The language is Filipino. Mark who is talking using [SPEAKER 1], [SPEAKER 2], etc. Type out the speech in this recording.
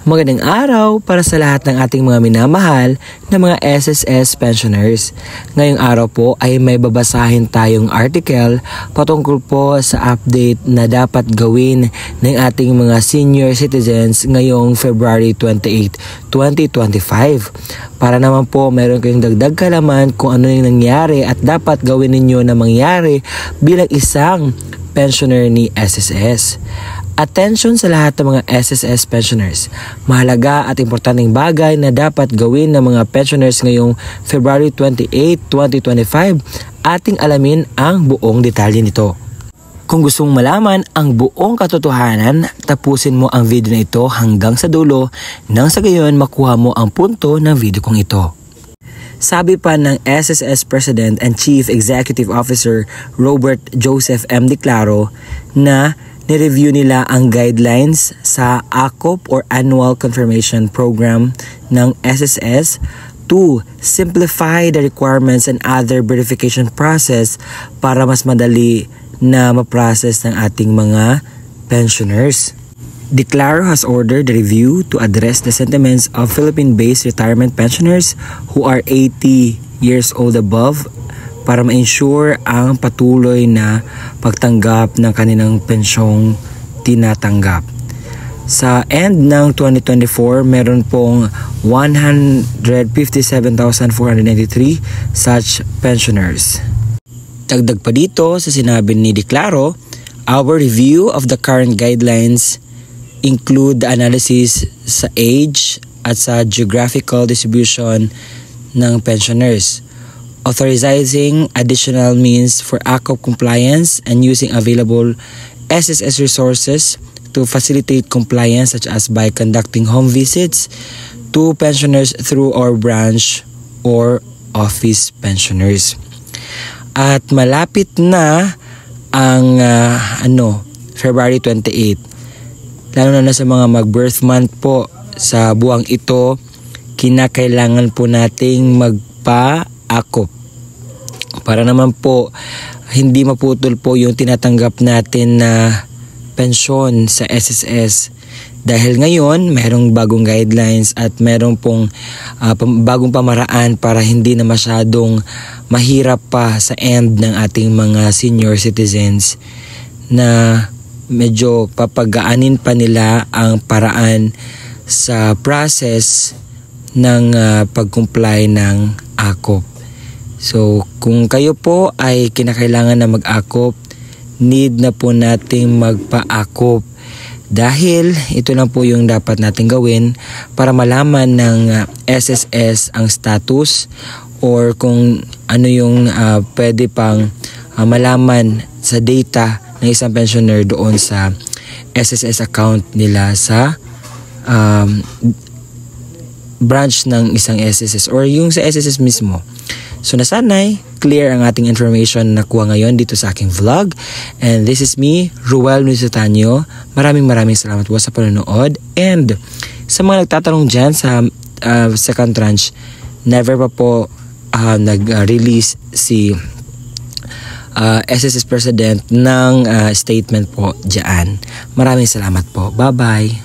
[SPEAKER 1] Magandang araw para sa lahat ng ating mga minamahal na mga SSS pensioners. Ngayong araw po ay may babasahin tayong article patungkol po sa update na dapat gawin ng ating mga senior citizens ngayong February 28, 2025. Para naman po meron kayong dagdag kalaman kung ano yung nangyari at dapat gawin ninyo na mangyari bilang isang pensioner ni SSS. Attention sa lahat ng mga SSS pensioners. Mahalaga at importanteng bagay na dapat gawin ng mga pensioners ngayong February 28, 2025. Ating alamin ang buong detalye nito. Kung gusto mong malaman ang buong katotohanan, tapusin mo ang video na ito hanggang sa dulo nang sa gayon makuha mo ang punto ng video kong ito. Sabi pa ng SSS President and Chief Executive Officer Robert Joseph M. Declaro na nireview nila ang guidelines sa ACOP or Annual Confirmation Program ng SSS to simplify the requirements and other verification process para mas madali na ma-process ng ating mga pensioners. Declaro has ordered the review to address the sentiments of Philippine-based retirement pensioners who are 80 years old above para ma-ensure ang patuloy na pagtanggap ng kanilang pensyong tinatanggap. Sa end ng 2024, meron pong 157,493 such pensioners. Dagdag pa dito sa sinabi ni Declaro, our review of the current guidelines include the analysis sa age at sa geographical distribution ng pensioners, authorizing additional means for ACOP compliance and using available SSS resources to facilitate compliance such as by conducting home visits to pensioners through our branch or office pensioners. At malapit na ang February 28. Lalo na sa mga mag-birth month po sa buwang ito, kinakailangan po nating magpa-ACOP. Para naman po hindi maputol po yung tinatanggap natin na pensyon sa SSS. Dahil ngayon mayroong bagong guidelines at mayroong pong bagong pamaraan para hindi na masyadong mahirap pa sa end ng ating mga senior citizens na medyo papagaanin pa nila ang paraan sa process ng pag-comply ng ACOP. So, kung kayo po ay kinakailangan na mag-ACOP, need na po nating magpa-ACOP dahil ito lang po yung dapat nating gawin para malaman ng SSS ang status or kung ano yung pwede pang malaman sa data ng isang pensioner doon sa SSS account nila sa branch ng isang SSS or yung sa SSS mismo. So nasanay, clear ang ating information na nakuha ngayon dito sa aking vlog. And this is me, Ruel Nuisotanyo. Maraming salamat po sa panonood. And sa mga nagtatanong dyan sa second tranche, never pa po nag-release si SSS President ng statement po dyan. Maraming salamat po. Bye-bye!